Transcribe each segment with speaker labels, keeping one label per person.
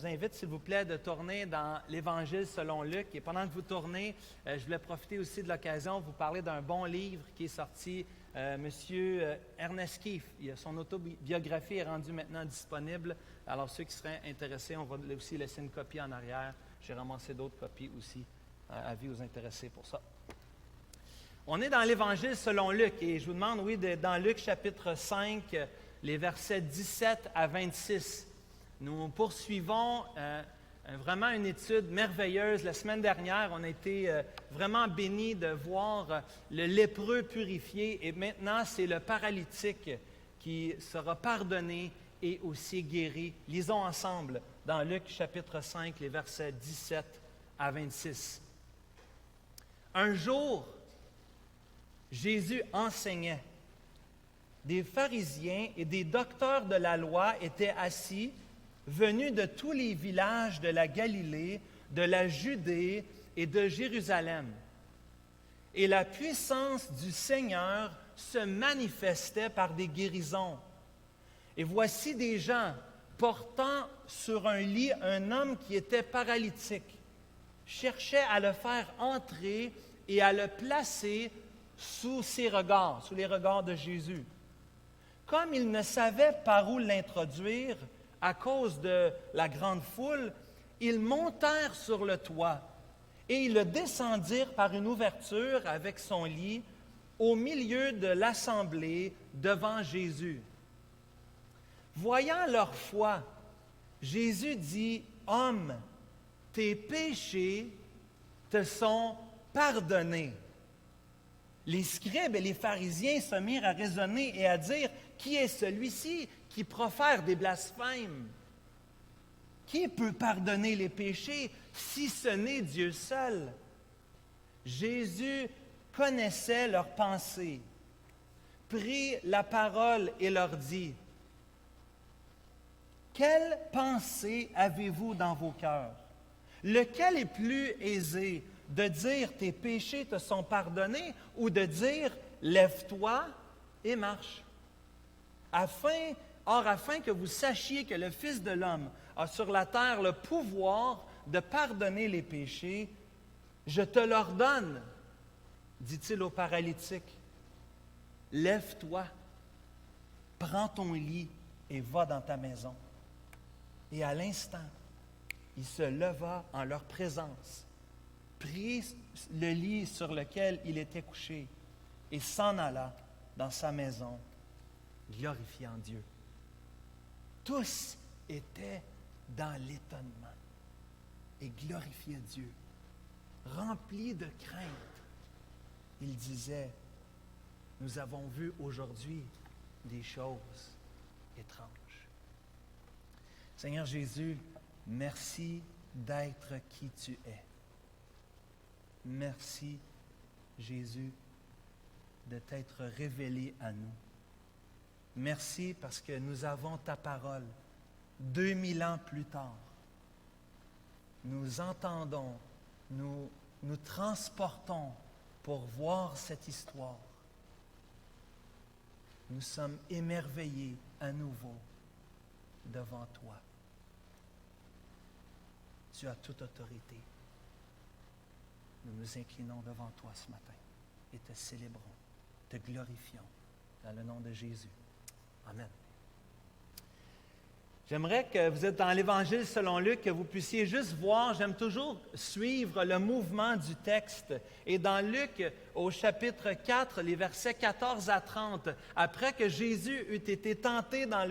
Speaker 1: vous invite, s'il vous plaît, de tourner dans l'Évangile selon Luc. Et pendant que vous tournez, je voulais profiter aussi de l'occasion de vous parler d'un bon livre qui est sorti. Monsieur Ernest Keefe, son autobiographie est rendue maintenant disponible. Alors, ceux qui seraient intéressés, on va aussi laisser une copie en arrière. J'ai ramassé d'autres copies aussi. Avis aux intéressés pour ça. On est dans l'Évangile selon Luc. Et je vous demande, dans Luc chapitre 5, les versets 17 à 26. Nous poursuivons vraiment une étude merveilleuse. La semaine dernière, on a été vraiment bénis de voir le lépreux purifié et maintenant, c'est le paralytique qui sera pardonné et aussi guéri. Lisons ensemble dans Luc chapitre 5, les versets 17 à 26. Un jour, Jésus enseignait. Des pharisiens et des docteurs de la loi étaient assis, venus de tous les villages de la Galilée, de la Judée et de Jérusalem. Et la puissance du Seigneur se manifestait par des guérisons. Et voici des gens portant sur un lit un homme qui était paralytique, cherchaient à le faire entrer et à le placer sous ses regards, sous les regards de Jésus. Comme ils ne savaient par où l'introduire, à cause de la grande foule, ils montèrent sur le toit et ils le descendirent par une ouverture avec son lit au milieu de l'assemblée devant Jésus. Voyant leur foi, Jésus dit, « Homme, tes péchés te sont pardonnés. » Les scribes et les pharisiens se mirent à raisonner et à dire, « Qui est celui-ci qui profère des blasphèmes? Qui peut pardonner les péchés si ce n'est Dieu seul? » Jésus connaissait leurs pensées, prit la parole et leur dit, « Quelle pensée avez-vous dans vos cœurs? Lequel est plus aisé, de dire tes péchés te sont pardonnés ou de dire lève-toi et marche? Afin que vous sachiez que le Fils de l'homme a sur la terre le pouvoir de pardonner les péchés, je te l'ordonne, dit-il au paralytique, lève-toi, prends ton lit et va dans ta maison. Et à l'instant, il se leva en leur présence, prit le lit sur lequel il était couché et s'en alla dans sa maison, glorifiant Dieu. Tous étaient dans l'étonnement et glorifiaient Dieu. Remplis de crainte, ils disaient, « Nous avons vu aujourd'hui des choses étranges. » Seigneur Jésus, merci d'être qui tu es. Merci, Jésus, de t'être révélé à nous. Merci parce que nous avons ta parole 2000 ans plus tard. Nous entendons, nous transportons pour voir cette histoire. Nous sommes émerveillés à nouveau devant toi. Tu as toute autorité. Nous nous inclinons devant toi ce matin et te célébrons, te glorifions dans le nom de Jésus. Amen. J'aimerais que vous êtes dans l'Évangile selon Luc, que vous puissiez juste voir, j'aime toujours suivre le mouvement du texte. Et dans Luc, au chapitre 4, les versets 14 à 30, après que Jésus eut été tenté dans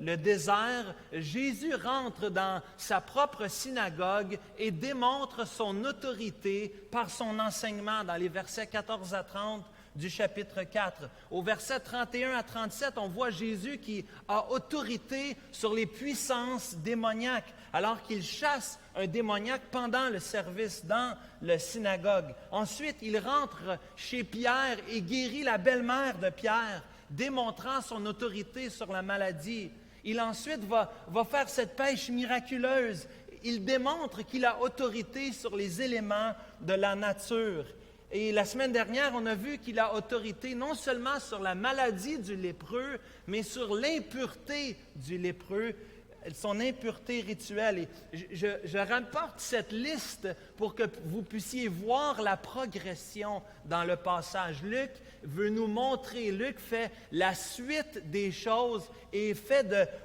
Speaker 1: le désert, Jésus rentre dans sa propre synagogue et démontre son autorité par son enseignement dans les versets 14 à 30 du chapitre 4. Au verset 31 à 37, on voit Jésus qui a autorité sur les puissances démoniaques, alors qu'il chasse un démoniaque pendant le service dans la synagogue. Ensuite, il rentre chez Pierre et guérit la belle-mère de Pierre, démontrant son autorité sur la maladie. Il ensuite va faire cette pêche miraculeuse. Il démontre qu'il a autorité sur les éléments de la nature. Et la semaine dernière, on a vu qu'il a autorité non seulement sur la maladie du lépreux, mais sur l'impureté du lépreux, son impureté rituelle. Et je rapporte cette liste pour que vous puissiez voir la progression dans le passage. Luc veut nous montrer, Luc fait la suite des choses et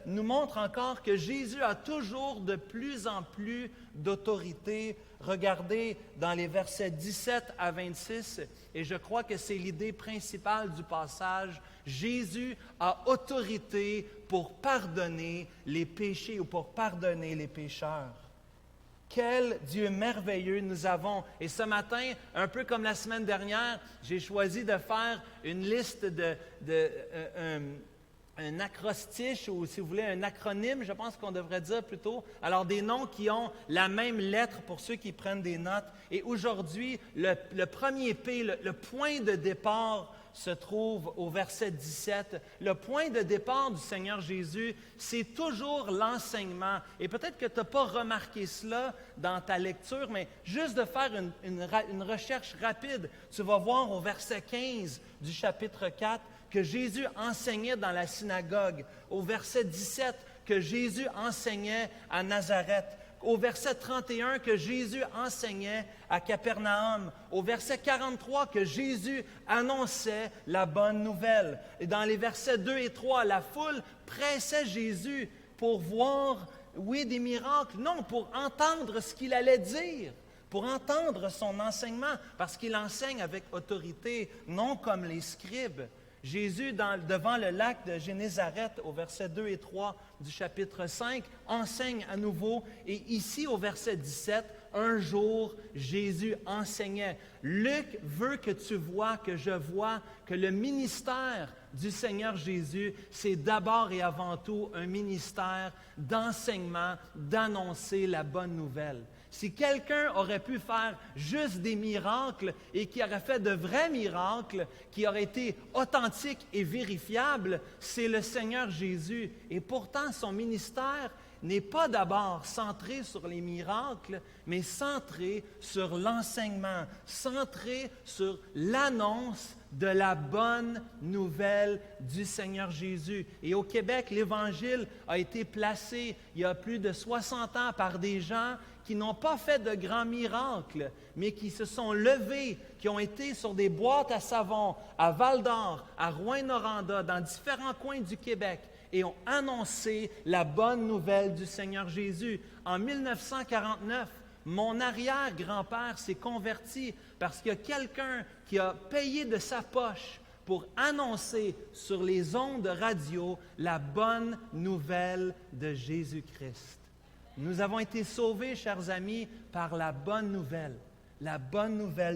Speaker 1: nous montre encore que Jésus a toujours de plus en plus d'autorité. Regardez dans les versets 17 à 26, et je crois que c'est l'idée principale du passage. Jésus a autorité pour pardonner les péchés ou pour pardonner les pécheurs. Quel Dieu merveilleux nous avons. Et ce matin, un peu comme la semaine dernière, j'ai choisi de faire une liste un acrostiche, ou si vous voulez, un acronyme, je pense qu'on devrait dire plutôt. Alors, des noms qui ont la même lettre pour ceux qui prennent des notes. Et aujourd'hui, le premier P, le point de départ, se trouve au verset 17. Le point de départ du Seigneur Jésus, c'est toujours l'enseignement. Et peut-être que tu n'as pas remarqué cela dans ta lecture, mais juste de faire une recherche rapide, tu vas voir au verset 15 du chapitre 4 que Jésus enseignait dans la synagogue. Au verset 17, que Jésus enseignait à Nazareth. Au verset 31, que Jésus enseignait à Capernaum. Au verset 43, que Jésus annonçait la bonne nouvelle. Et dans les versets 2 et 3, la foule pressait Jésus pour voir, oui, des miracles. Non, pour entendre ce qu'il allait dire, pour entendre son enseignement, parce qu'il enseigne avec autorité, non comme les scribes. Jésus, devant le lac de Génézareth, au verset 2 et 3 du chapitre 5, enseigne à nouveau. Et ici, au verset 17, un jour, Jésus enseignait. Luc veut que tu vois, que je vois, que le ministère du Seigneur Jésus, c'est d'abord et avant tout un ministère d'enseignement, d'annoncer la bonne nouvelle. Si quelqu'un aurait pu faire juste des miracles et qui aurait fait de vrais miracles, qui auraient été authentiques et vérifiables, c'est le Seigneur Jésus. Et pourtant, son ministère n'est pas d'abord centré sur les miracles, mais centré sur l'enseignement, centré sur l'annonce de la bonne nouvelle du Seigneur Jésus. Et au Québec, l'Évangile a été placé il y a plus de 60 ans par des gens qui n'ont pas fait de grands miracles, mais qui se sont levés, qui ont été sur des boîtes à savon, à Val-d'Or, à Rouyn-Noranda, dans différents coins du Québec, et ont annoncé la bonne nouvelle du Seigneur Jésus. En 1949, mon arrière-grand-père s'est converti parce qu'il y a quelqu'un qui a payé de sa poche pour annoncer sur les ondes de radio la bonne nouvelle de Jésus-Christ. Nous avons été sauvés, chers amis, par la bonne nouvelle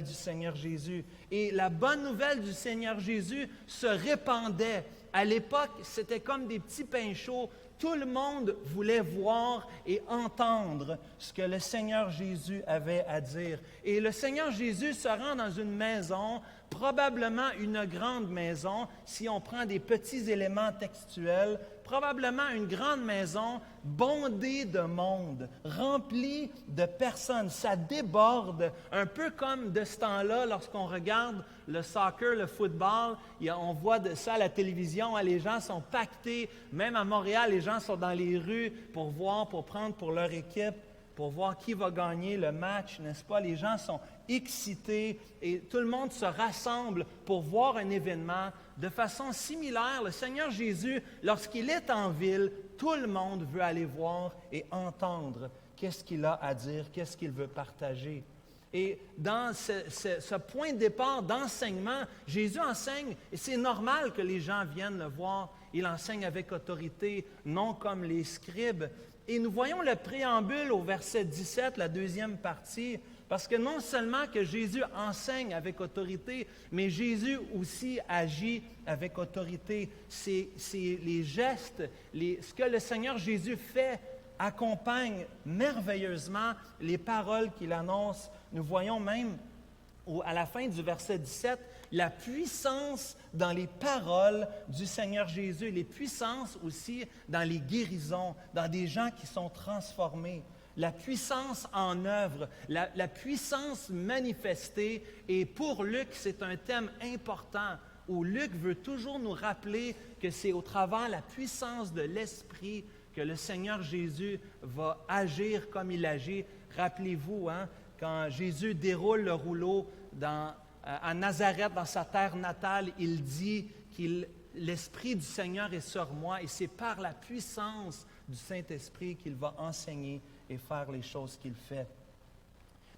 Speaker 1: du Seigneur Jésus. Et la bonne nouvelle du Seigneur Jésus se répandait. À l'époque, c'était comme des petits pains chauds. Tout le monde voulait voir et entendre ce que le Seigneur Jésus avait à dire. Et le Seigneur Jésus se rend dans une maison, probablement une grande maison, si on prend des petits éléments textuels, probablement une grande maison bondée de monde, remplie de personnes. Ça déborde, un peu comme de ce temps-là, lorsqu'on regarde le soccer, le football, on voit ça à la télévision, les gens sont pactés, même à Montréal, les gens sont dans les rues pour voir, pour prendre pour leur équipe, pour voir qui va gagner le match, n'est-ce pas? Les gens sont excités et tout le monde se rassemble pour voir un événement. De façon similaire, le Seigneur Jésus, lorsqu'il est en ville, tout le monde veut aller voir et entendre qu'est-ce qu'il a à dire, qu'est-ce qu'il veut partager. Et dans ce point de départ d'enseignement, Jésus enseigne, et c'est normal que les gens viennent le voir. Il enseigne avec autorité, non comme les scribes. Et nous voyons le préambule au verset 17, la deuxième partie, parce que non seulement que Jésus enseigne avec autorité, mais Jésus aussi agit avec autorité. C'est les gestes, ce que le Seigneur Jésus fait accompagne merveilleusement les paroles qu'il annonce. Nous voyons même à la fin du verset 17, la puissance dans les paroles du Seigneur Jésus, les puissances aussi dans les guérisons, dans des gens qui sont transformés. La puissance en œuvre, la puissance manifestée. Et pour Luc, c'est un thème important où Luc veut toujours nous rappeler que c'est au travers de la puissance de l'Esprit que le Seigneur Jésus va agir comme il agit. Rappelez-vous, quand Jésus déroule le rouleau à Nazareth, dans sa terre natale, il dit que l'Esprit du Seigneur est sur moi et c'est par la puissance du Saint-Esprit qu'il va enseigner et faire les choses qu'il fait.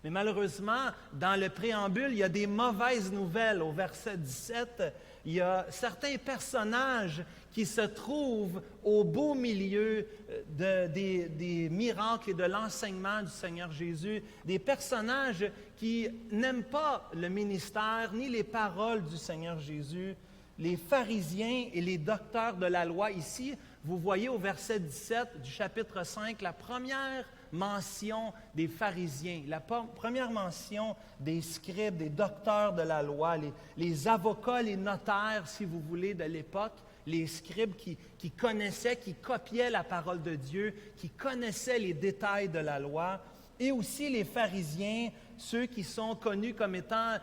Speaker 1: Mais malheureusement, dans le préambule, il y a des mauvaises nouvelles. Au verset 17, il y a certains personnages qui se trouvent au beau milieu des miracles et de l'enseignement du Seigneur Jésus, des personnages qui n'aiment pas le ministère ni les paroles du Seigneur Jésus, les pharisiens et les docteurs de la loi. Ici, vous voyez au verset 17 du chapitre 5 la première mention des pharisiens, la première mention des scribes, des docteurs de la loi, les avocats, les notaires, si vous voulez, de l'époque, les scribes qui connaissaient, qui copiaient la parole de Dieu, qui connaissaient les détails de la loi, et aussi les pharisiens, ceux qui sont connus comme étant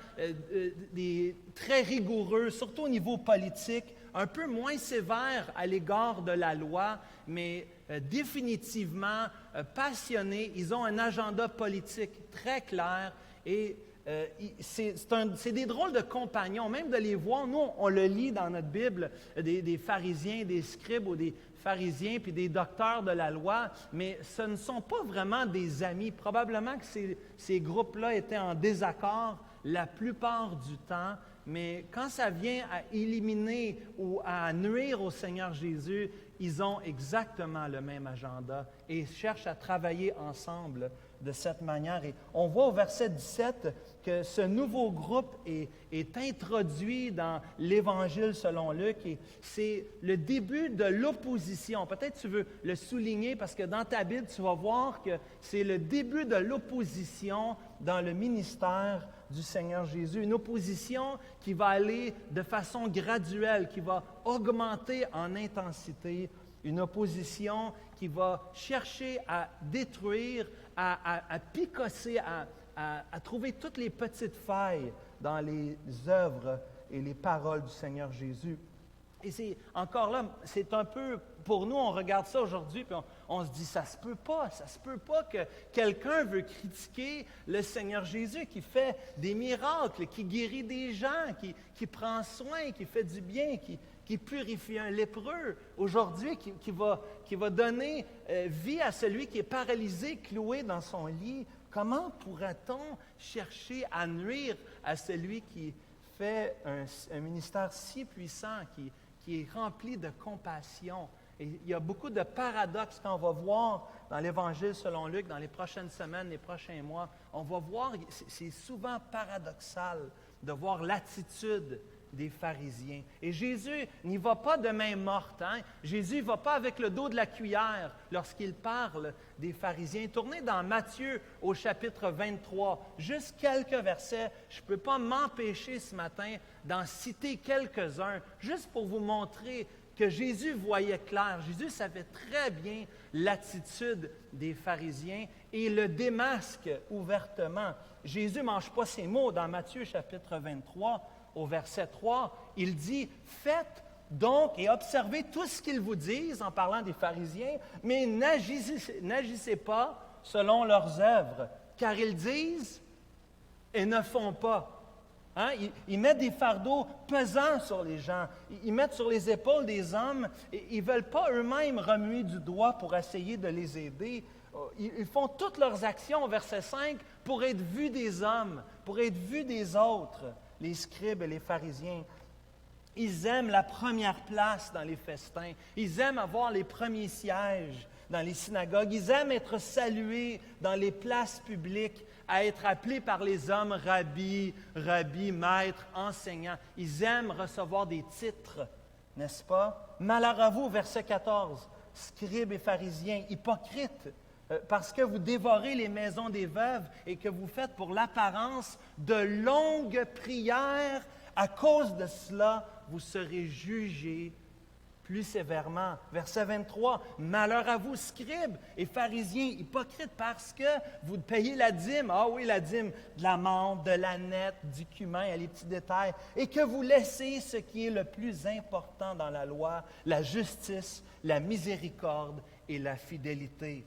Speaker 1: des très rigoureux, surtout au niveau politique, un peu moins sévères à l'égard de la loi, mais définitivement passionnés. Ils ont un agenda politique très clair et c'est des drôles de compagnons, même de les voir. Nous, on le lit dans notre Bible, des pharisiens, des scribes ou des pharisiens puis des docteurs de la loi, mais ce ne sont pas vraiment des amis. Probablement que ces groupes-là étaient en désaccord la plupart du temps, mais quand ça vient à éliminer ou à nuire au Seigneur Jésus, ils ont exactement le même agenda et cherchent à travailler ensemble de cette manière. Et on voit au verset 17 que ce nouveau groupe est introduit dans l'Évangile selon Luc et c'est le début de l'opposition. Peut-être tu veux le souligner parce que dans ta Bible, tu vas voir que c'est le début de l'opposition dans le ministère du Seigneur Jésus. Une opposition qui va aller de façon graduelle, qui va augmenter en intensité, une opposition qui va chercher à détruire, à picosser, à trouver toutes les petites failles dans les œuvres et les paroles du Seigneur Jésus. Et c'est encore là, c'est un peu, pour nous, on regarde ça aujourd'hui, puis on se dit, ça se peut pas que quelqu'un veut critiquer le Seigneur Jésus qui fait des miracles, qui guérit des gens, qui prend soin, qui fait du bien, qui purifie un lépreux aujourd'hui, qui va donner vie à celui qui est paralysé, cloué dans son lit. Comment pourrait-on chercher à nuire à celui qui fait un ministère si puissant, qui est rempli de compassion? Et il y a beaucoup de paradoxes qu'on va voir dans l'Évangile selon Luc, dans les prochaines semaines, les prochains mois. On va voir, c'est souvent paradoxal de voir l'attitude des pharisiens. Et Jésus n'y va pas de main morte. Jésus ne va pas avec le dos de la cuillère lorsqu'il parle des pharisiens. Tournez dans Matthieu au chapitre 23, juste quelques versets. Je ne peux pas m'empêcher ce matin d'en citer quelques-uns, juste pour vous montrer que Jésus voyait clair. Jésus savait très bien l'attitude des pharisiens et le démasque ouvertement. Jésus ne mange pas ses mots dans Matthieu chapitre 23. Au verset 3, il dit « Faites donc et observez tout ce qu'ils vous disent en parlant des pharisiens, mais n'agissez pas selon leurs œuvres, car ils disent et ne font pas. » Ils mettent des fardeaux pesants sur les gens, ils mettent sur les épaules des hommes, et ils ne veulent pas eux-mêmes remuer du doigt pour essayer de les aider. Ils font toutes leurs actions, au verset 5, pour être vus des hommes, pour être vus des autres. Les scribes et les pharisiens, ils aiment la première place dans les festins. Ils aiment avoir les premiers sièges dans les synagogues. Ils aiment être salués dans les places publiques, à être appelés par les hommes rabbi, maître, enseignant. Ils aiment recevoir des titres, n'est-ce pas? Malheur à vous, verset 14, scribes et pharisiens, hypocrites, parce que vous dévorez les maisons des veuves et que vous faites pour l'apparence de longues prières, à cause de cela, vous serez jugés plus sévèrement. Verset 23, « Malheur à vous, scribes et pharisiens, hypocrites, parce que vous payez la dîme, ah oui, la dîme, de la menthe, de l'âneth, du cumin, les petits détails, et que vous laissez ce qui est le plus important dans la loi, la justice, la miséricorde et la fidélité.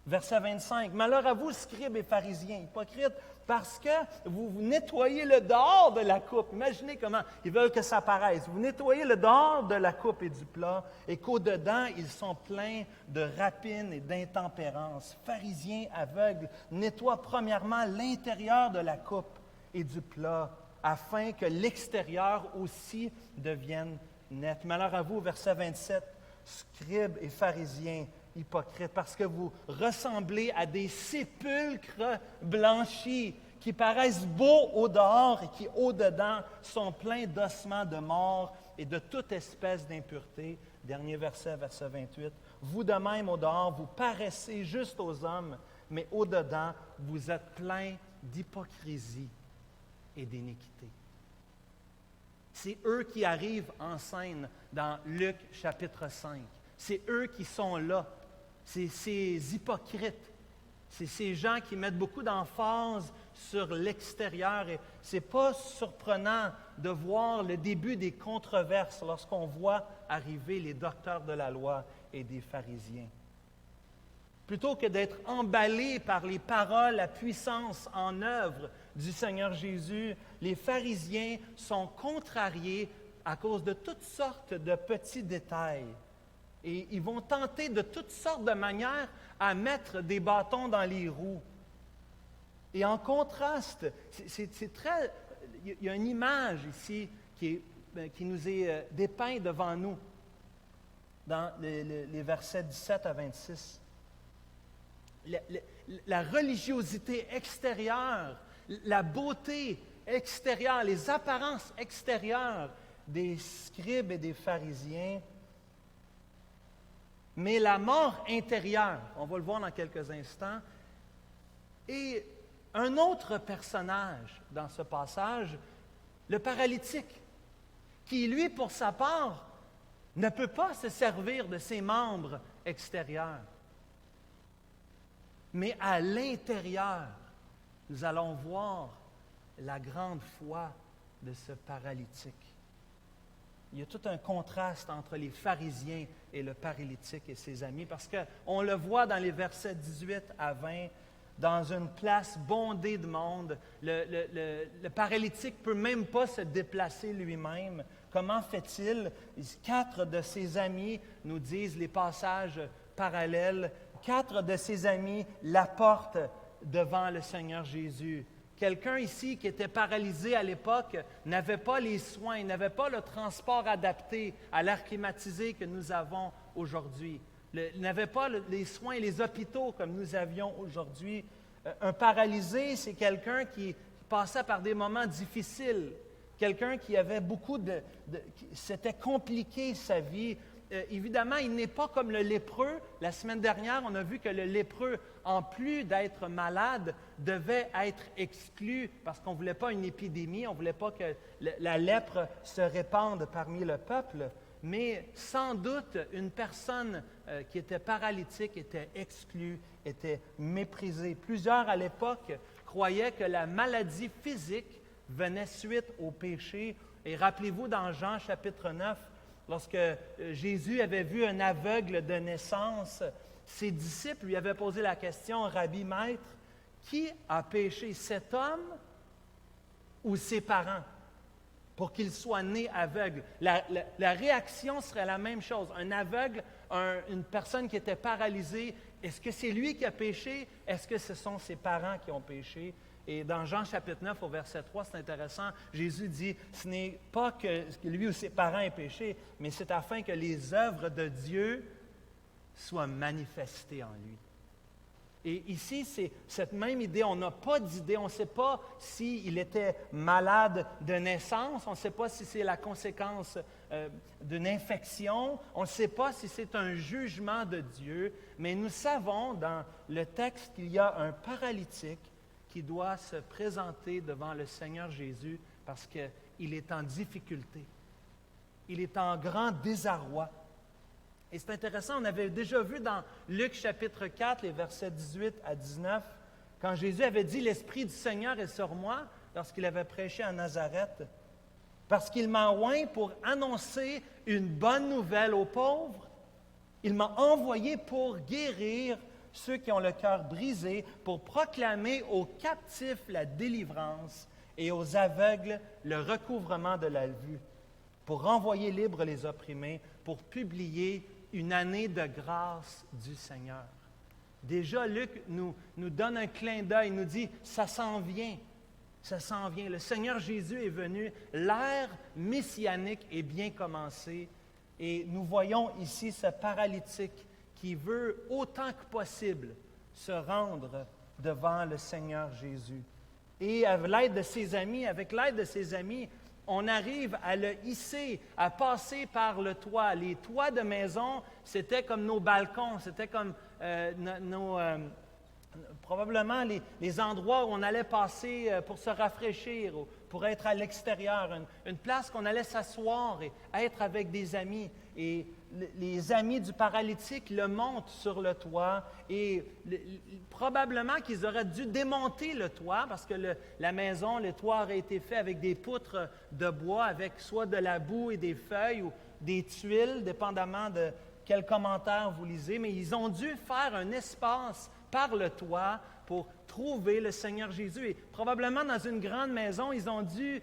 Speaker 1: Verset 25. « Malheur à vous, scribes et pharisiens, hypocrites, parce que vous nettoyez le dehors de la coupe. » Imaginez comment ils veulent que ça paraisse. Vous nettoyez le dehors de la coupe et du plat, et qu'au-dedans, ils sont pleins de rapine et d'intempérance. Pharisiens aveugles, nettoient premièrement l'intérieur de la coupe et du plat, afin que l'extérieur aussi devienne net. Malheur à vous, verset 27. « Scribes et pharisiens, hypocrites, parce que vous ressemblez à des sépulcres blanchis qui paraissent beaux au dehors et qui au dedans sont pleins d'ossements de mort et de toute espèce d'impureté. » Dernier verset, verset 28. « Vous de même au dehors, vous paraissez juste aux hommes, mais au dedans, vous êtes pleins d'hypocrisie et d'iniquité. » C'est eux qui arrivent en scène dans Luc chapitre 5. C'est eux qui sont là. C'est ces hypocrites. C'est ces gens qui mettent beaucoup d'emphase sur l'extérieur. Et ce n'est pas surprenant de voir le début des controverses lorsqu'on voit arriver les docteurs de la loi et des pharisiens. Plutôt que d'être emballés par les paroles, la puissance en œuvre du Seigneur Jésus, les pharisiens sont contrariés à cause de toutes sortes de petits détails. Et ils vont tenter de toutes sortes de manières à mettre des bâtons dans les roues. Et en contraste, c'est très... Il y a une image ici qui nous est dépeinte devant nous, dans les versets 17 à 26. La religiosité extérieure, la beauté extérieure, les apparences extérieures des scribes et des pharisiens, mais la mort intérieure, on va le voir dans quelques instants, et un autre personnage dans ce passage, le paralytique, qui, lui, pour sa part, ne peut pas se servir de ses membres extérieurs. Mais à l'intérieur, nous allons voir la grande foi de ce paralytique. Il y a tout un contraste entre les pharisiens et le paralytique et ses amis, parce qu'on le voit dans les versets 18 à 20, dans une place bondée de monde. Le paralytique ne peut même pas se déplacer lui-même. Comment fait-il? 4 de ses amis, nous disent les passages parallèles, 4 de ses amis l'apportent devant le Seigneur Jésus. Quelqu'un ici qui était paralysé à l'époque n'avait pas les soins, n'avait pas le transport adapté à l'air climatisé que nous avons aujourd'hui. Il n'avait pas les soins et les hôpitaux comme nous avions aujourd'hui. Un paralysé, c'est quelqu'un qui passait par des moments difficiles, quelqu'un qui avait beaucoup c'était compliqué sa vie. Évidemment, il n'est pas comme le lépreux. La semaine dernière, on a vu que le lépreux, en plus d'être malade, devait être exclu parce qu'on ne voulait pas une épidémie, on ne voulait pas que la lèpre se répande parmi le peuple. Mais sans doute, une personne qui était paralytique était exclue, était méprisée. Plusieurs à l'époque croyaient que la maladie physique venait suite au péché. Et rappelez-vous, dans Jean chapitre 9, lorsque Jésus avait vu un aveugle de naissance, ses disciples lui avaient posé la question, « Rabbi, Maître, qui a péché, cet homme ou ses parents, pour qu'il soit né aveugle? » La réaction serait la même chose. Un aveugle, une personne qui était paralysée, est-ce que c'est lui qui a péché? Est-ce que ce sont ses parents qui ont péché? Et dans Jean chapitre 9, au verset 3, c'est intéressant, Jésus dit, ce n'est pas que lui ou ses parents aient péché, mais c'est afin que les œuvres de Dieu soient manifestées en lui. Et ici, c'est cette même idée, on n'a pas d'idée, on ne sait pas s'il était malade de naissance, on ne sait pas si c'est la conséquence d'une infection, on ne sait pas si c'est un jugement de Dieu, mais nous savons dans le texte qu'il y a un paralytique qui doit se présenter devant le Seigneur Jésus parce qu'il est en difficulté. Il est en grand désarroi. Et c'est intéressant, on avait déjà vu dans Luc chapitre 4, les versets 18 à 19, quand Jésus avait dit « L'Esprit du Seigneur est sur moi » lorsqu'il avait prêché à Nazareth, parce qu'il m'a oint pour annoncer une bonne nouvelle aux pauvres. Il m'a envoyé pour guérir ceux qui ont le cœur brisé, pour proclamer aux captifs la délivrance et aux aveugles le recouvrement de la vue, pour renvoyer libres les opprimés, pour publier une année de grâce du Seigneur. Déjà, Luc nous donne un clin d'œil, nous dit « ça s'en vient ». Ça s'en vient. Le Seigneur Jésus est venu. L'ère messianique est bien commencée. Et nous voyons ici ce paralytique qui veut autant que possible se rendre devant le Seigneur Jésus. Et avec l'aide de ses amis, on arrive à le hisser, à passer par le toit. Les toits de maison, c'était comme nos balcons, c'était comme probablement les endroits où on allait passer pour se rafraîchir, ou pour être à l'extérieur, une place qu'on allait s'asseoir et être avec des amis. Et les amis du paralytique le montent sur le toit et probablement qu'ils auraient dû démonter le toit parce que la maison, le toit aurait été fait avec des poutres de bois, avec soit de la boue et des feuilles ou des tuiles, dépendamment de quel commentaire vous lisez, mais ils ont dû faire un espace par le toit pour trouver le Seigneur Jésus. Et probablement dans une grande maison, ils ont dû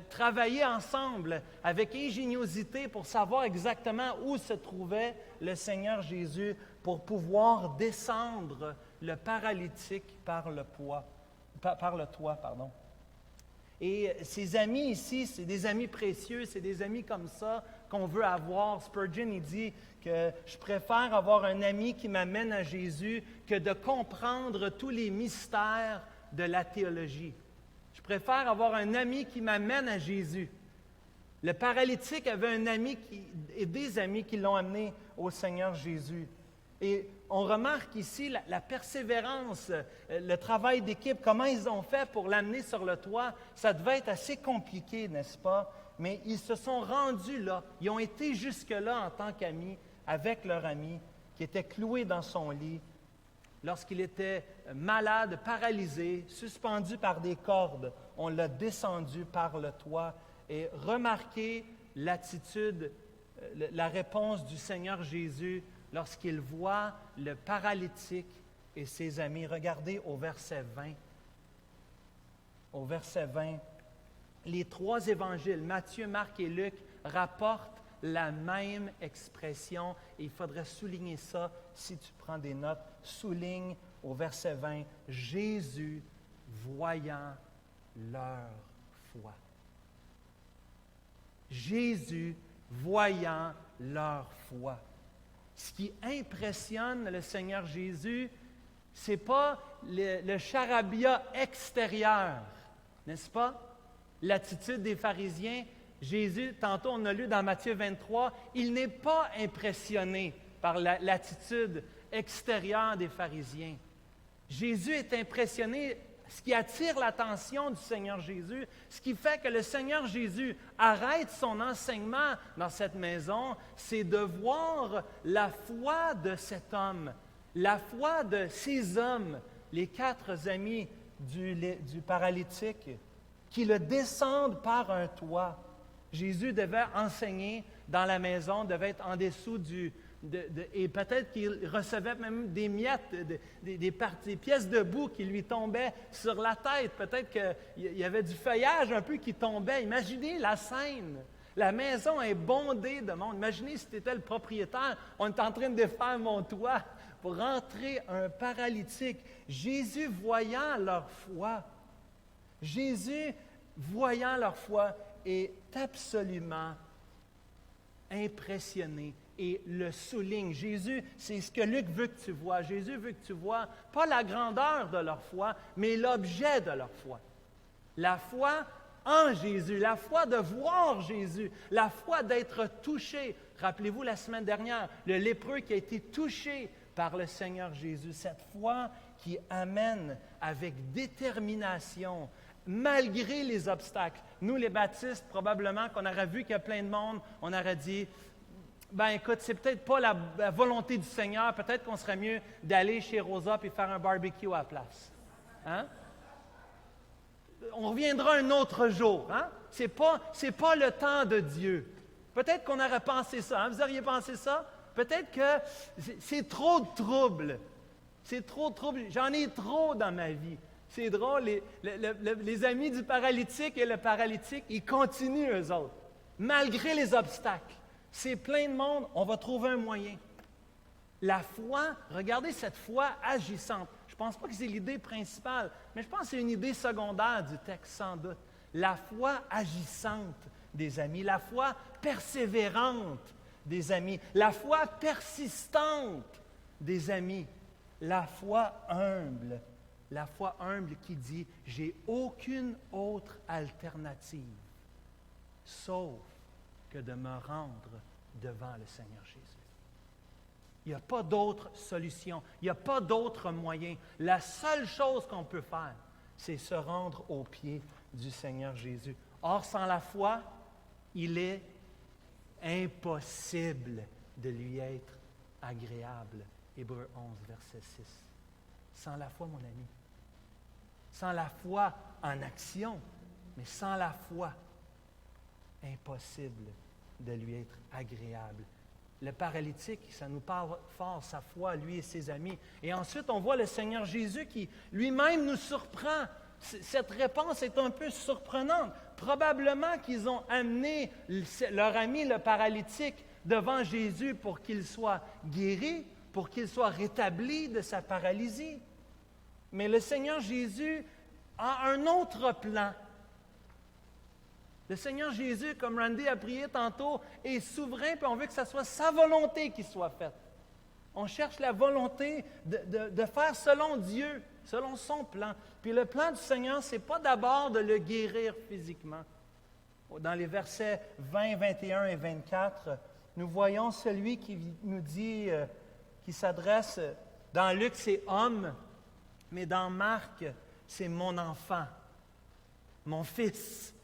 Speaker 1: travailler ensemble avec ingéniosité pour savoir exactement où se trouvait le Seigneur Jésus pour pouvoir descendre le paralytique par le toit. Et ces amis ici, c'est des amis précieux, c'est des amis comme ça qu'on veut avoir. Spurgeon, il dit que je préfère avoir un ami qui m'amène à Jésus que de comprendre tous les mystères de la théologie. Je préfère avoir un ami qui m'amène à Jésus. Le paralytique avait un ami et des amis qui l'ont amené au Seigneur Jésus. Et on remarque ici la persévérance, le travail d'équipe, comment ils ont fait pour l'amener sur le toit. Ça devait être assez compliqué, n'est-ce pas? Mais ils se sont rendus là. Ils ont été jusque-là en tant qu'amis avec leur ami qui était cloué dans son lit lorsqu'il était malade, paralysé, suspendu par des cordes. On l'a descendu par le toit. Et remarquez l'attitude, la réponse du Seigneur Jésus lorsqu'il voit le paralytique et ses amis. Regardez au verset 20. Au verset 20, les trois évangiles, Matthieu, Marc et Luc, rapportent la même expression. Et il faudrait souligner ça si tu prends des notes. Souligne au verset 20, Jésus voyant leur foi. Jésus voyant leur foi. Ce qui impressionne le Seigneur Jésus, ce n'est pas le charabia extérieur, n'est-ce pas? L'attitude des pharisiens. Jésus, tantôt on a lu dans Matthieu 23, il n'est pas impressionné par l'attitude extérieure des pharisiens. Jésus est impressionné. Ce qui attire l'attention du Seigneur Jésus, ce qui fait que le Seigneur Jésus arrête son enseignement dans cette maison, c'est de voir la foi de cet homme, la foi de ces hommes, les quatre amis du paralytique, qui le descendent par un toit. Jésus devait enseigner dans la maison, devait être en dessous et peut-être qu'il recevait même des miettes, des pièces de boue qui lui tombaient sur la tête. Peut-être qu'il y avait du feuillage un peu qui tombait. Imaginez la scène. La maison est bondée de monde. Imaginez si tu étais le propriétaire. On est en train de défaire mon toit pour rentrer un paralytique. Jésus voyant leur foi. Jésus voyant leur foi est absolument impressionné et le souligne. Jésus, c'est ce que Luc veut que tu vois. Jésus veut que tu vois pas la grandeur de leur foi, mais l'objet de leur foi. La foi en Jésus, la foi de voir Jésus, la foi d'être touché. Rappelez-vous la semaine dernière, le lépreux qui a été touché par le Seigneur Jésus. Cette foi qui amène avec détermination, malgré les obstacles. Nous, les baptistes, probablement qu'on aurait vu qu'il y a plein de monde, on aurait dit, ben écoute, c'est peut-être pas la volonté du Seigneur, peut-être qu'on serait mieux d'aller chez Rosa et faire un barbecue à la place. Hein? On reviendra un autre jour. Hein? C'est pas le temps de Dieu. Peut-être qu'on aurait pensé ça. Hein? Vous auriez pensé ça? Peut-être que c'est trop de trouble. C'est trop de trouble. J'en ai trop dans ma vie. C'est drôle, les amis du paralytique et le paralytique, ils continuent eux autres, malgré les obstacles. C'est plein de monde, on va trouver un moyen. La foi, regardez cette foi agissante. Je ne pense pas que c'est l'idée principale, mais je pense que c'est une idée secondaire du texte, sans doute. La foi agissante des amis, la foi persévérante des amis, la foi persistante des amis, la foi humble qui dit « j'ai aucune autre alternative, sauf que de me rendre devant le Seigneur Jésus. » Il n'y a pas d'autre solution, il n'y a pas d'autre moyen. La seule chose qu'on peut faire, c'est se rendre aux pieds du Seigneur Jésus. Or, sans la foi, il est impossible de lui être agréable. Hébreux 11, verset 6. Sans la foi, mon ami. Sans la foi en action, mais sans la foi, impossible de lui être agréable. Le paralytique, ça nous parle fort, sa foi, lui et ses amis. Et ensuite, on voit le Seigneur Jésus qui lui-même nous surprend. Cette réponse est un peu surprenante. Probablement qu'ils ont amené leur ami, le paralytique, devant Jésus pour qu'il soit guéri, pour qu'il soit rétabli de sa paralysie. Mais le Seigneur Jésus a un autre plan. Le Seigneur Jésus, comme Randy a prié tantôt, est souverain, puis on veut que ce soit sa volonté qui soit faite. On cherche la volonté de faire selon Dieu, selon son plan. Puis le plan du Seigneur, ce n'est pas d'abord de le guérir physiquement. Dans les versets 20, 21 et 24, nous voyons celui qui nous dit, qui s'adresse, dans Luc, c'est « homme », mais dans Marc, c'est « mon enfant », « mon fils ».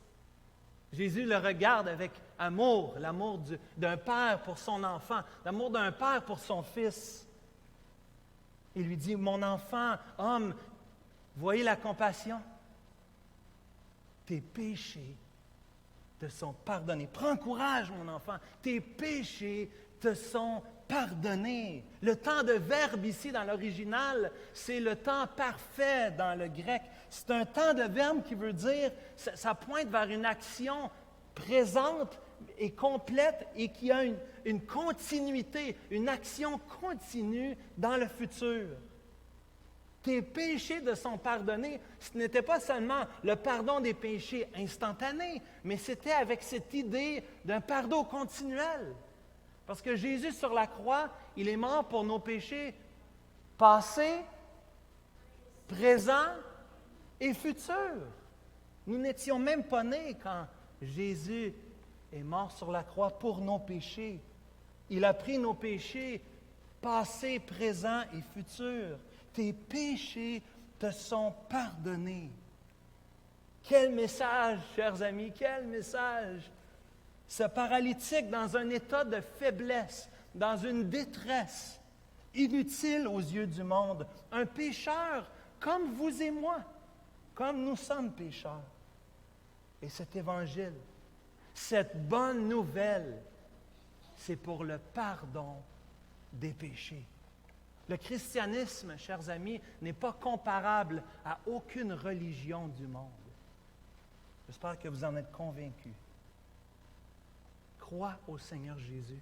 Speaker 1: Jésus le regarde avec amour, l'amour d'un père pour son enfant, l'amour d'un père pour son fils. Il lui dit, « Mon enfant, homme, voyez la compassion? Tes péchés te sont pardonnés. Prends courage, mon enfant, tes péchés te sont pardonnés. » Le temps de verbe ici dans l'original, c'est le temps parfait dans le grec. C'est un temps de verbe qui veut dire, ça pointe vers une action présente et complète et qui a une continuité, une action continue dans le futur. Tes péchés te sont pardonnés. Ce n'était pas seulement le pardon des péchés instantané, mais c'était avec cette idée d'un pardon continuel. Parce que Jésus, sur la croix, il est mort pour nos péchés passés, présents et futurs. Nous n'étions même pas nés quand Jésus est mort sur la croix pour nos péchés. Il a pris nos péchés passés, présents et futurs. Tes péchés te sont pardonnés. Quel message, chers amis, quel message! Ce paralytique dans un état de faiblesse, dans une détresse, inutile aux yeux du monde, un pécheur comme vous et moi, comme nous sommes pécheurs. Et cet évangile, cette bonne nouvelle, c'est pour le pardon des péchés. Le christianisme, chers amis, n'est pas comparable à aucune religion du monde. J'espère que vous en êtes convaincus. Crois au Seigneur Jésus.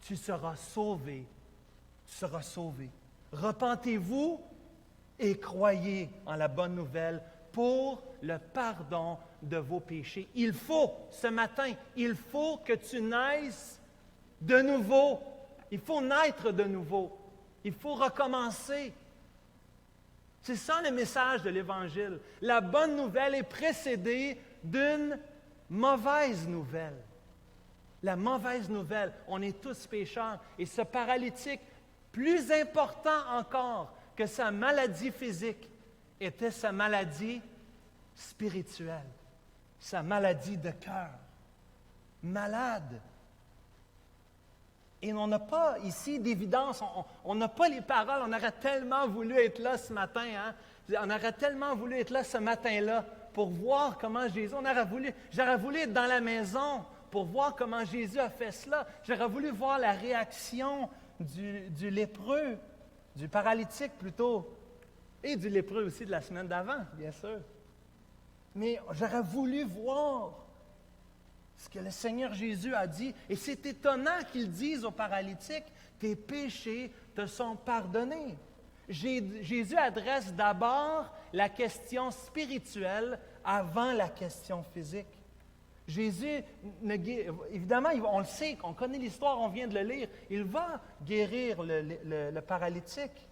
Speaker 1: Tu seras sauvé. Tu seras sauvé. Repentez-vous et croyez en la bonne nouvelle pour le pardon de vos péchés. Il faut, ce matin, il faut que tu naisses de nouveau. Il faut naître de nouveau. Il faut recommencer. C'est ça le message de l'Évangile. La bonne nouvelle est précédée d'une mauvaise nouvelle. La mauvaise nouvelle, on est tous pécheurs. Et ce paralytique, plus important encore que sa maladie physique, était sa maladie spirituelle, sa maladie de cœur. Malade. Et on n'a pas ici d'évidence, on n'a pas les paroles. On aurait tellement voulu être là ce matin, hein? On aurait tellement voulu être là ce matin-là pour voir comment Jésus, j'aurais voulu être dans la maison pour voir comment Jésus a fait cela. J'aurais voulu voir la réaction du lépreux, du paralytique plutôt, et du lépreux aussi de la semaine d'avant, bien sûr. Mais j'aurais voulu voir ce que le Seigneur Jésus a dit. Et c'est étonnant qu'il dise au paralytique, « Tes péchés te sont pardonnés. » Jésus adresse d'abord la question spirituelle avant la question physique. Jésus, évidemment, on le sait, on connaît l'histoire, on vient de le lire, il va guérir le paralytique.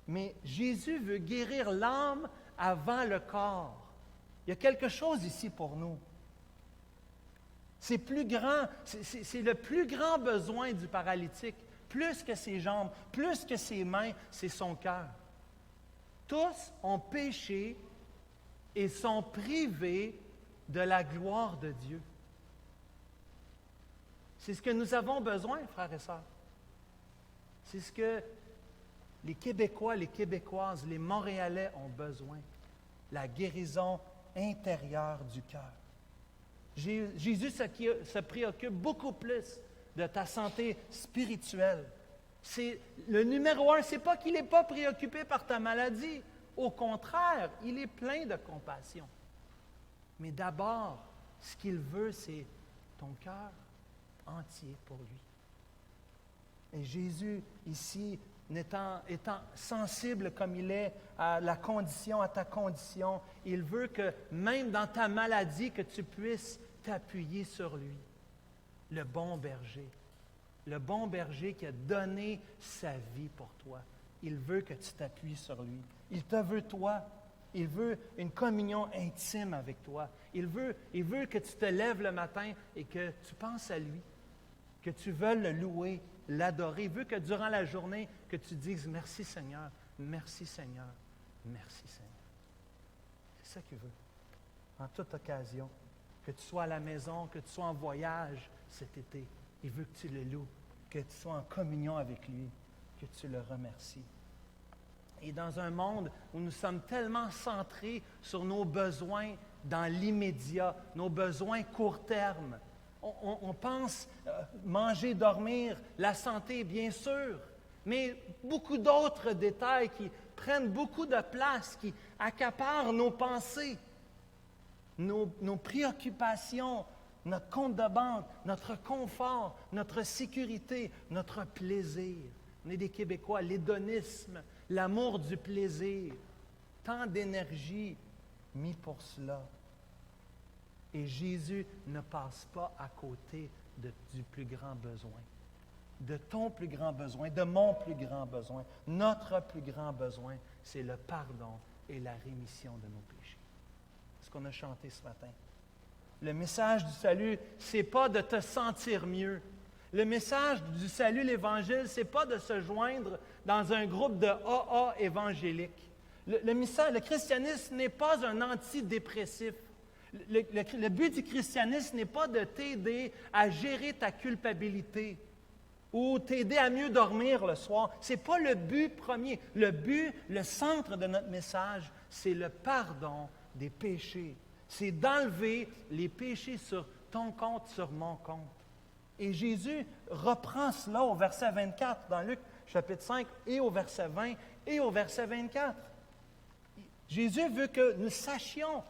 Speaker 1: Mais Jésus veut guérir l'âme avant le corps. Il y a quelque chose ici pour nous. C'est plus grand, c'est le plus grand besoin du paralytique. Plus que ses jambes, plus que ses mains, c'est son cœur. Tous ont péché et sont privés de la gloire de Dieu. C'est ce que nous avons besoin, frères et sœurs. C'est ce que les Québécois, les Québécoises, les Montréalais ont besoin. La guérison intérieure du cœur. Jésus se préoccupe beaucoup plus de ta santé spirituelle. C'est le numéro un. Ce n'est pas qu'il n'est pas préoccupé par ta maladie. Au contraire, il est plein de compassion. Mais d'abord, ce qu'il veut, c'est ton cœur entier pour lui. Et Jésus, ici, étant sensible comme il est à la condition, à ta condition, il veut que même dans ta maladie, que tu puisses t'appuyer sur lui. Le bon berger qui a donné sa vie pour toi. Il veut que tu t'appuies sur lui. Il te veut toi. Il veut une communion intime avec toi. Il veut que tu te lèves le matin et que tu penses à lui, que tu veuilles le louer, l'adorer. Il veut que durant la journée, que tu dises « Merci Seigneur, merci Seigneur, merci Seigneur ». C'est ça qu'il veut, en toute occasion. Que tu sois à la maison, que tu sois en voyage cet été, il veut que tu le loues, que tu sois en communion avec lui, que tu le remercies. Et dans un monde où nous sommes tellement centrés sur nos besoins dans l'immédiat, nos besoins court terme, on pense manger, dormir, la santé, bien sûr, mais beaucoup d'autres détails qui prennent beaucoup de place, qui accaparent nos pensées, nos préoccupations, notre compte de banque, notre confort, notre sécurité, notre plaisir. On est des Québécois, l'hédonisme, l'amour du plaisir, tant d'énergie mis pour cela. Et Jésus ne passe pas à côté du plus grand besoin, de ton plus grand besoin, de mon plus grand besoin. Notre plus grand besoin, c'est le pardon et la rémission de nos péchés. C'est ce qu'on a chanté ce matin. Le message du salut, ce n'est pas de te sentir mieux. Le message du salut, l'Évangile, ce n'est pas de se joindre dans un groupe de AA évangélique. Le christianisme n'est pas un antidépressif. Le but du christianisme n'est pas de t'aider à gérer ta culpabilité ou t'aider à mieux dormir le soir. Ce n'est pas le but premier. Le but, le centre de notre message, c'est le pardon des péchés. C'est d'enlever les péchés sur ton compte, sur mon compte. Et Jésus reprend cela au verset 24 dans Luc chapitre 5 et au verset 20 et au verset 24. Jésus veut que nous sachions,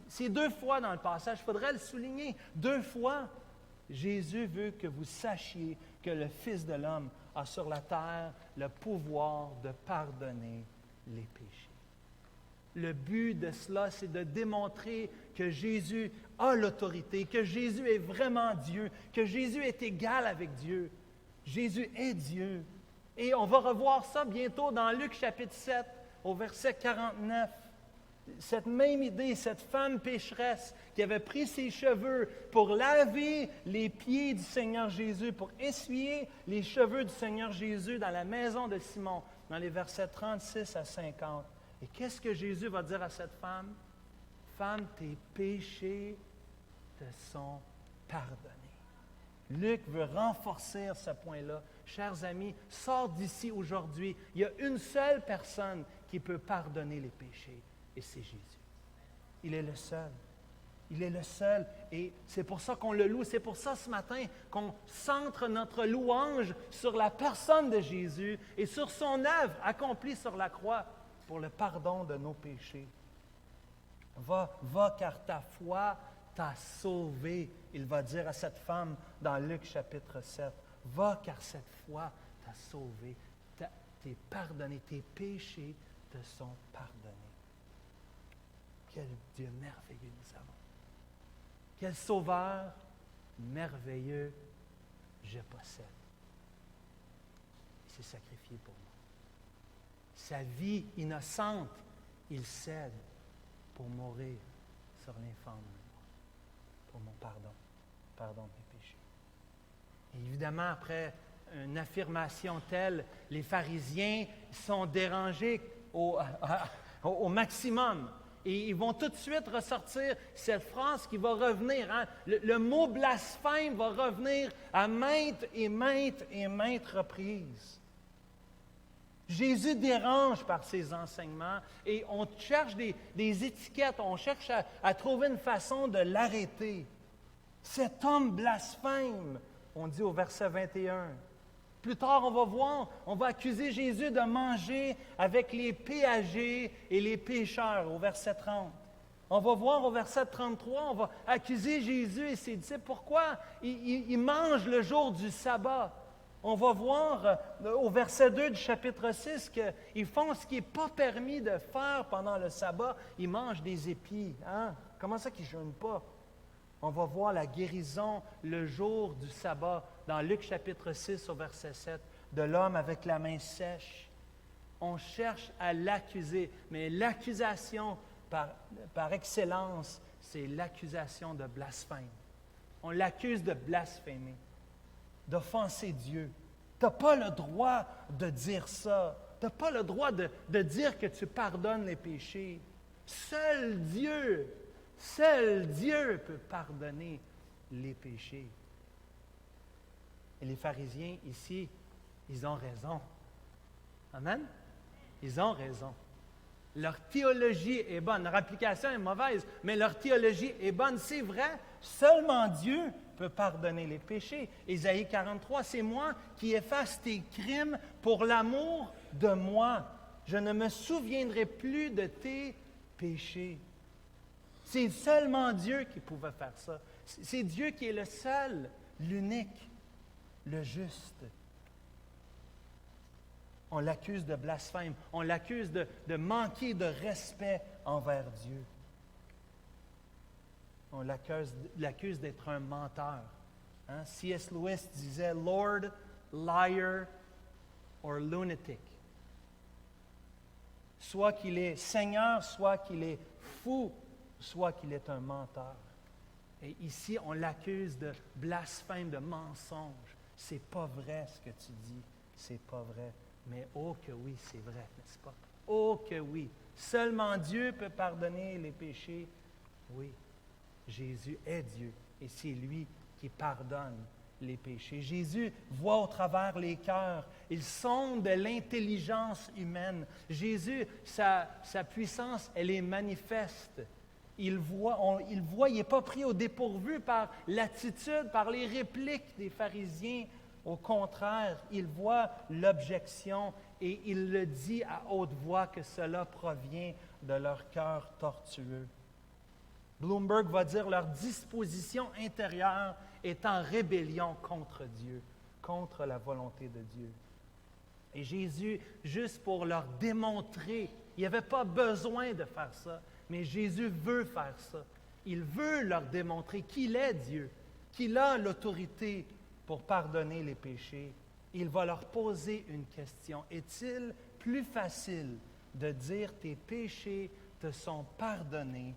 Speaker 1: c'est 2 fois dans le passage, il faudrait le souligner, 2 fois, Jésus veut que vous sachiez que le Fils de l'homme a sur la terre le pouvoir de pardonner les péchés. Le but de cela, c'est de démontrer que Jésus a l'autorité, que Jésus est vraiment Dieu, que Jésus est égal avec Dieu. Jésus est Dieu. Et on va revoir ça bientôt dans Luc chapitre 7, au verset 49. Cette même idée, cette femme pécheresse qui avait pris ses cheveux pour laver les pieds du Seigneur Jésus, pour essuyer les cheveux du Seigneur Jésus dans la maison de Simon, dans les versets 36 à 50. Et qu'est-ce que Jésus va dire à cette femme? Femme, tes péchés te sont pardonnés. Luc veut renforcer ce point-là. Chers amis, sors d'ici aujourd'hui. Il y a une seule personne qui peut pardonner les péchés, et c'est Jésus. Il est le seul. Il est le seul. Et c'est pour ça qu'on le loue. C'est pour ça ce matin qu'on centre notre louange sur la personne de Jésus et sur son œuvre accomplie sur la croix pour le pardon de nos péchés. Va car ta foi t'a sauvé, il va dire à cette femme dans Luc chapitre 7. Va car cette foi t'a sauvé, t'es pardonné, tes péchés te sont pardonnés. Quel Dieu merveilleux nous avons. Quel sauveur merveilleux je possède. Il s'est sacrifié pour moi. Sa vie innocente, il cède pour mourir sur l'infâme pour mon pardon de mes péchés. Et évidemment, après une affirmation telle, les pharisiens sont dérangés au maximum. Et ils vont tout de suite ressortir cette phrase qui va revenir. Hein? Le mot blasphème va revenir à maintes et maintes et maintes reprises. Jésus dérange par ses enseignements et on cherche des étiquettes, on cherche à trouver une façon de l'arrêter. Cet homme blasphème, on dit au verset 21. Plus tard, on va voir, on va accuser Jésus de manger avec les péagers et les pécheurs, au verset 30. On va voir au verset 33, on va accuser Jésus et ses disciples. Pourquoi il mange le jour du sabbat? On va voir au verset 2 du chapitre 6 qu'ils font ce qui n'est pas permis de faire pendant le sabbat. Ils mangent des épis. Hein? Comment ça qu'ils ne jeûnent pas? On va voir la guérison le jour du sabbat dans Luc chapitre 6 au verset 7 de l'homme avec la main sèche. On cherche à l'accuser, mais l'accusation par excellence, c'est l'accusation de blasphème. On l'accuse de blasphémer, d'offenser Dieu. Tu n'as pas le droit de dire ça. Tu n'as pas le droit de dire que tu pardonnes les péchés. Seul Dieu peut pardonner les péchés. Et les pharisiens ici, ils ont raison. Amen? Ils ont raison. Leur théologie est bonne. Leur application est mauvaise, mais leur théologie est bonne. C'est vrai, seulement Dieu peut pardonner les péchés. Ésaïe 43, c'est moi qui efface tes crimes pour l'amour de moi. Je ne me souviendrai plus de tes péchés. C'est seulement Dieu qui pouvait faire ça. C'est Dieu qui est le seul, l'unique, le juste. On l'accuse de blasphème. On l'accuse de manquer de respect envers Dieu. On l'accuse d'être un menteur. Hein? C.S. Lewis disait « Lord, liar or lunatic ». Soit qu'il est Seigneur, soit qu'il est fou, soit qu'il est un menteur. Et ici, on l'accuse de blasphème, de mensonge. C'est pas vrai ce que tu dis, c'est pas vrai. Mais oh que oui, c'est vrai, n'est-ce pas? Oh que oui, seulement Dieu peut pardonner les péchés. Oui, Jésus est Dieu et c'est lui qui pardonne les péchés. Jésus voit au travers les cœurs. Il sonde l'intelligence humaine. Jésus, sa puissance, elle est manifeste. Il voit, il n'est pas pris au dépourvu par l'attitude, par les répliques des pharisiens. Au contraire, il voit l'objection et il le dit à haute voix que cela provient de leur cœur tortueux. Bloomberg va dire leur disposition intérieure est en rébellion contre Dieu, contre la volonté de Dieu. Et Jésus, juste pour leur démontrer, il n'y avait pas besoin de faire ça, mais Jésus veut faire ça. Il veut leur démontrer qu'il est Dieu, qu'il a l'autorité pour pardonner les péchés. Il va leur poser une question. Est-il plus facile de dire tes péchés te sont pardonnés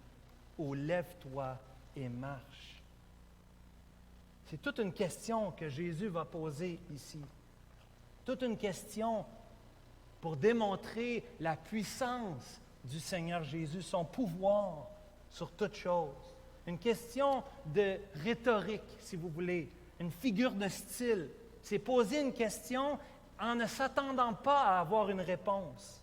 Speaker 1: ou lève-toi et marche? C'est toute une question que Jésus va poser ici. Toute une question pour démontrer la puissance du Seigneur Jésus, son pouvoir sur toute chose. Une question de rhétorique, si vous voulez, une figure de style. C'est poser une question en ne s'attendant pas à avoir une réponse.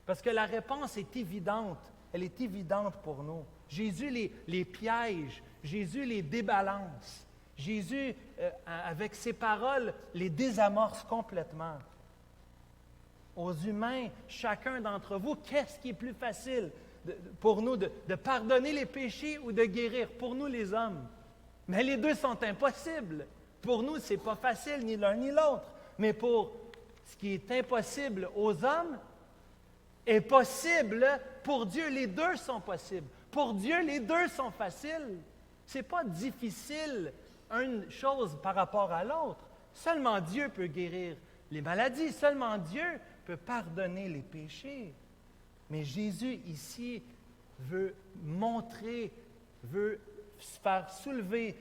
Speaker 1: Parce que la réponse est évidente. Elle est évidente pour nous. Jésus les piège. Jésus les débalance. Jésus, avec ses paroles, les désamorce complètement. Aux humains, chacun d'entre vous, qu'est-ce qui est plus facile pour nous de pardonner les péchés ou de guérir? Pour nous, les hommes. Mais les deux sont impossibles. Pour nous, ce n'est pas facile, ni l'un ni l'autre. Mais pour ce qui est impossible aux hommes, est possible pour Dieu. Les deux sont possibles. Pour Dieu, les deux sont faciles. Ce n'est pas difficile une chose par rapport à l'autre. Seulement Dieu peut guérir les maladies. Seulement Dieu peut pardonner les péchés. Mais Jésus, ici, veut montrer, veut faire soulever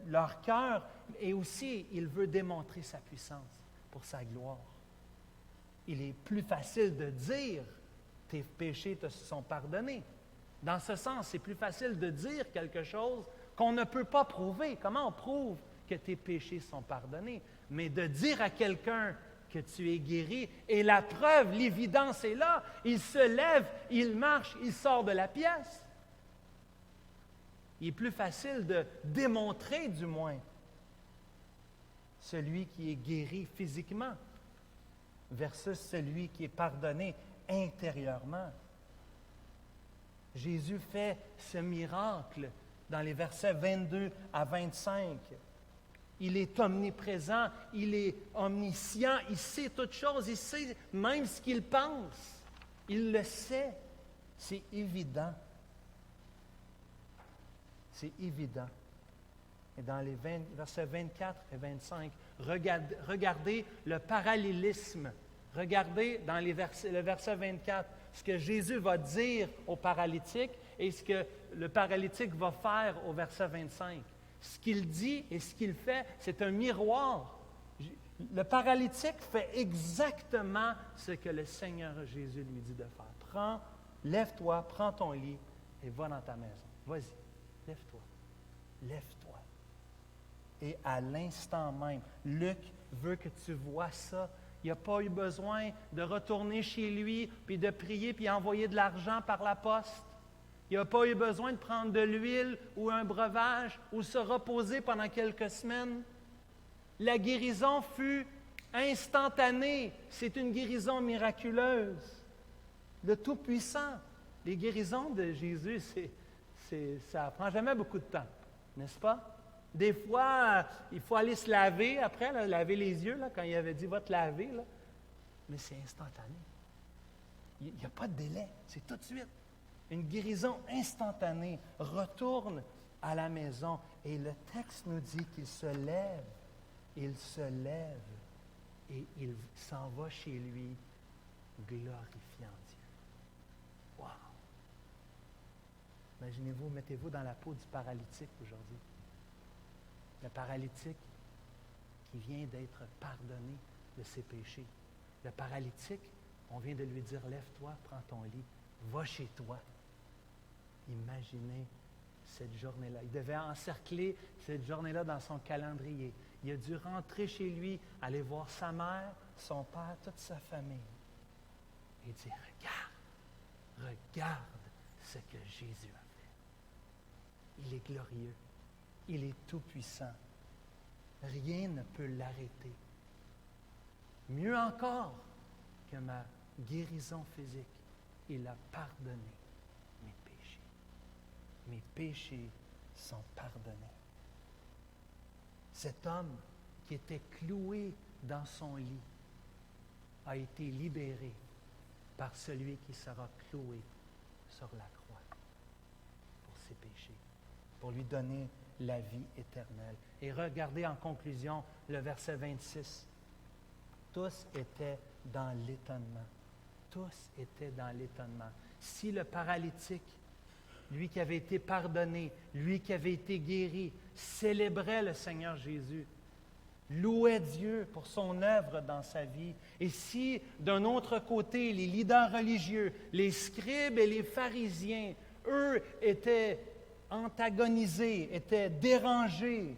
Speaker 1: leur cœur et aussi, il veut démontrer sa puissance pour sa gloire. Il est plus facile de dire « tes péchés te sont pardonnés ». Dans ce sens, c'est plus facile de dire quelque chose qu'on ne peut pas prouver. Comment on prouve que tes péchés sont pardonnés? Mais de dire à quelqu'un que tu es guéri, et la preuve, l'évidence est là. Il se lève, il marche, il sort de la pièce. Il est plus facile de démontrer, du moins, celui qui est guéri physiquement versus celui qui est pardonné intérieurement. Jésus fait ce miracle dans les versets 22 à 25. Il est omniprésent, il est omniscient, il sait toutes choses, il sait même ce qu'il pense. Il le sait. C'est évident. C'est évident. Et dans les versets 24 et 25, regardez le parallélisme. Regardez dans le verset 24 ce que Jésus va dire au paralytique et ce que le paralytique va faire au verset 25. Ce qu'il dit et ce qu'il fait, c'est un miroir. Le paralytique fait exactement ce que le Seigneur Jésus lui dit de faire. Lève-toi, prends ton lit et va dans ta maison. Vas-y, lève-toi, lève-toi. Et à l'instant même, Luc veut que tu vois ça. Il n'a pas eu besoin de retourner chez lui, puis de prier, puis envoyer de l'argent par la poste. Il n'a pas eu besoin de prendre de l'huile ou un breuvage ou se reposer pendant quelques semaines. La guérison fut instantanée. C'est une guérison miraculeuse. Le Tout-Puissant. Les guérisons de Jésus, ça ne prend jamais beaucoup de temps, n'est-ce pas? Des fois, il faut aller se laver après, là, laver les yeux, là, quand il avait dit « va te laver ». Mais c'est instantané. Il n'y a pas de délai, c'est tout de suite. Une guérison instantanée. Retourne à la maison. Et le texte nous dit qu'il se lève. Il se lève et il s'en va chez lui, glorifiant Dieu. Wow! Imaginez-vous, mettez-vous dans la peau du paralytique aujourd'hui. Le paralytique qui vient d'être pardonné de ses péchés. Le paralytique, on vient de lui dire, lève-toi, prends ton lit, va chez toi. Imaginez cette journée-là. Il devait encercler cette journée-là dans son calendrier. Il a dû rentrer chez lui, aller voir sa mère, son père, toute sa famille. Et dire, regarde ce que Jésus a fait. Il est glorieux. Il est tout-puissant. Rien ne peut l'arrêter. Mieux encore que ma guérison physique, il a pardonné mes péchés. Mes péchés sont pardonnés. Cet homme qui était cloué dans son lit a été libéré par celui qui sera cloué sur la croix pour ses péchés, pour lui donner la vie éternelle. Et regardez en conclusion le verset 26. Tous étaient dans l'étonnement. Tous étaient dans l'étonnement. Si le paralytique, lui qui avait été pardonné, lui qui avait été guéri, célébrait le Seigneur Jésus, louait Dieu pour son œuvre dans sa vie, et si, d'un autre côté, les leaders religieux, les scribes et les pharisiens, eux, étaient antagonisés, étaient dérangés,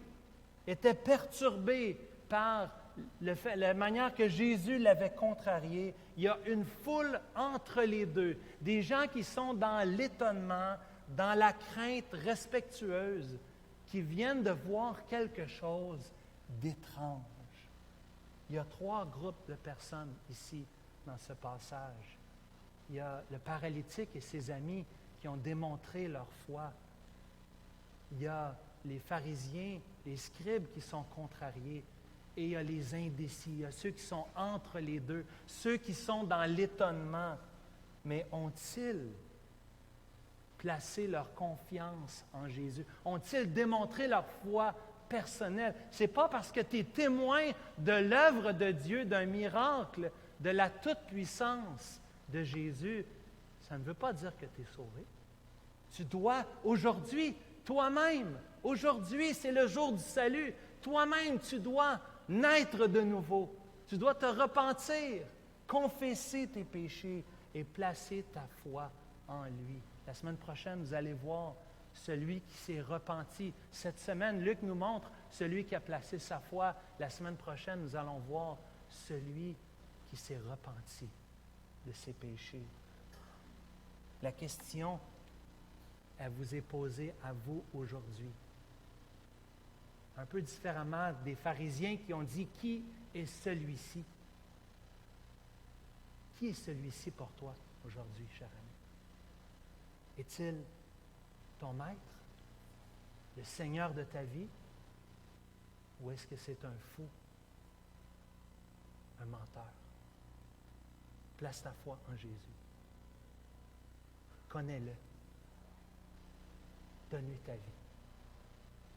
Speaker 1: étaient perturbés par la manière que Jésus l'avait contrarié, il y a une foule entre les deux, des gens qui sont dans l'étonnement, dans la crainte respectueuse, qui viennent de voir quelque chose d'étrange. Il y a 3 groupes de personnes ici dans ce passage. Il y a le paralytique et ses amis qui ont démontré leur foi. Il y a les pharisiens, les scribes qui sont contrariés. Et il y a les indécis, il y a ceux qui sont entre les deux, ceux qui sont dans l'étonnement. Mais ont-ils placé leur confiance en Jésus? Ont-ils démontré leur foi personnelle? Ce n'est pas parce que tu es témoin de l'œuvre de Dieu, d'un miracle, de la toute-puissance de Jésus. Ça ne veut pas dire que tu es sauvé. Tu dois aujourd'hui, toi-même, aujourd'hui c'est le jour du salut, toi-même tu dois naître de nouveau. Tu dois te repentir, confesser tes péchés et placer ta foi en lui. La semaine prochaine, vous allez voir celui qui s'est repenti. Cette semaine, Luc nous montre celui qui a placé sa foi. La semaine prochaine, nous allons voir celui qui s'est repenti de ses péchés. La question, elle vous est posée à vous aujourd'hui. Un peu différemment des pharisiens qui ont dit « Qui est celui-ci? » Qui est celui-ci pour toi aujourd'hui, cher ami? Est-il ton maître, le Seigneur de ta vie, ou est-ce que c'est un fou, un menteur? Place ta foi en Jésus. Connais-le. Donne-lui ta vie.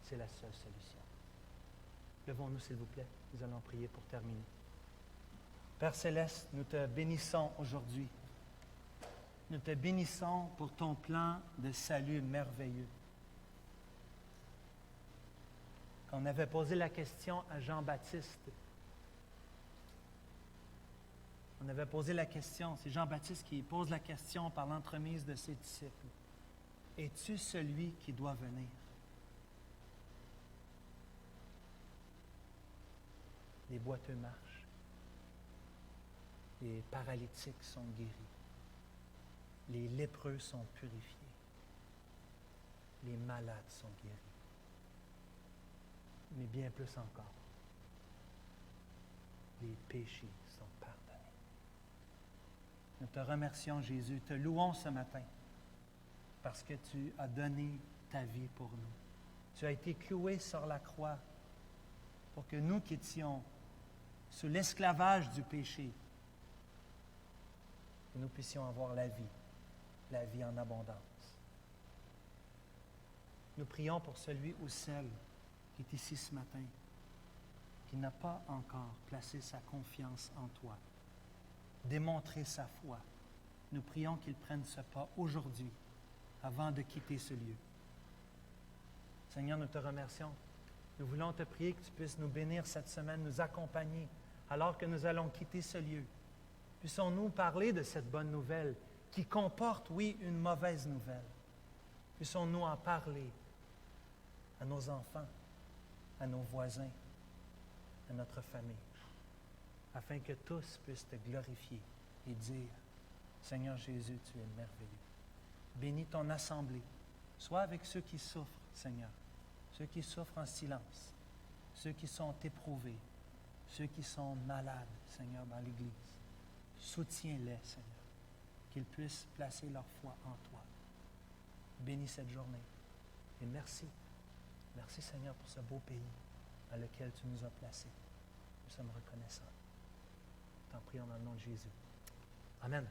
Speaker 1: C'est la seule solution. Levons-nous, s'il vous plaît. Nous allons prier pour terminer. Père Céleste, nous te bénissons aujourd'hui. Nous te bénissons pour ton plan de salut merveilleux. Quand on avait posé la question à Jean-Baptiste, on avait posé la question, c'est Jean-Baptiste qui pose la question par l'entremise de ses disciples. Es-tu celui qui doit venir? Les boiteux marchent. Les paralytiques sont guéris. Les lépreux sont purifiés. Les malades sont guéris. Mais bien plus encore, les péchés sont pardonnés. Nous te remercions, Jésus, te louons ce matin parce que tu as donné ta vie pour nous. Tu as été cloué sur la croix pour que nous qui étions sous l'esclavage du péché, que nous puissions avoir la vie en abondance. Nous prions pour celui ou celle qui est ici ce matin, qui n'a pas encore placé sa confiance en toi, démontré sa foi. Nous prions qu'il prenne ce pas aujourd'hui, avant de quitter ce lieu. Seigneur, nous te remercions. Nous voulons te prier que tu puisses nous bénir cette semaine, nous accompagner, alors que nous allons quitter ce lieu. Puissons-nous parler de cette bonne nouvelle qui comporte, oui, une mauvaise nouvelle. Puissons-nous en parler à nos enfants, à nos voisins, à notre famille, afin que tous puissent te glorifier et dire, Seigneur Jésus, tu es merveilleux. Bénis ton assemblée. Sois avec ceux qui souffrent, Seigneur, ceux qui souffrent en silence, ceux qui sont éprouvés, ceux qui sont malades, Seigneur, dans l'Église. Soutiens-les, Seigneur, qu'ils puissent placer leur foi en toi. Bénis cette journée. Et merci. Merci, Seigneur, pour ce beau pays dans lequel tu nous as placés. Nous sommes reconnaissants. T'en prions dans le nom de Jésus. Amen.